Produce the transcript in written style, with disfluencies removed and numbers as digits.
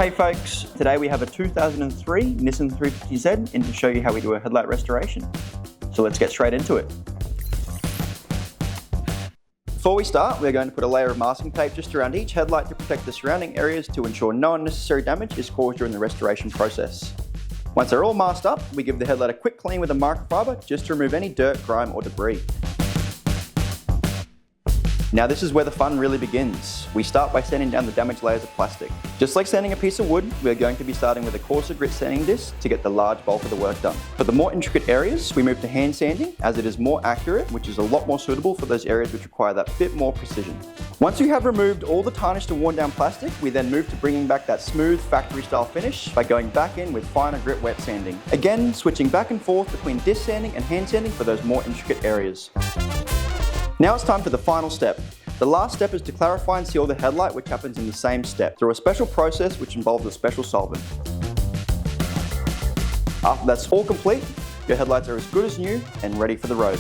Hey folks, today we have a 2003 Nissan 350Z in to show you how we do a headlight restoration. So let's get straight into it. Before we start, we're going to put a layer of masking tape just around each headlight to protect the surrounding areas to ensure no unnecessary damage is caused during the restoration process. Once they're all masked up, we give the headlight a quick clean with a microfiber just to remove any dirt, grime or debris. Now this is where the fun really begins. We start by sanding down the damaged layers of plastic. Just like sanding a piece of wood, we're going to be starting with a coarser grit sanding disc to get the large bulk of the work done. For the more intricate areas, we move to hand sanding as it is more accurate, which is a lot more suitable for those areas which require that bit more precision. Once you have removed all the tarnished and worn down plastic, we then move to bringing back that smooth factory style finish by going back in with finer grit wet sanding. Again, switching back and forth between disc sanding and hand sanding for those more intricate areas. Now it's time for the final step. The last step is to clarify and seal the headlight, which happens in the same step through a special process which involves a special solvent. After that's all complete, your headlights are as good as new and ready for the road.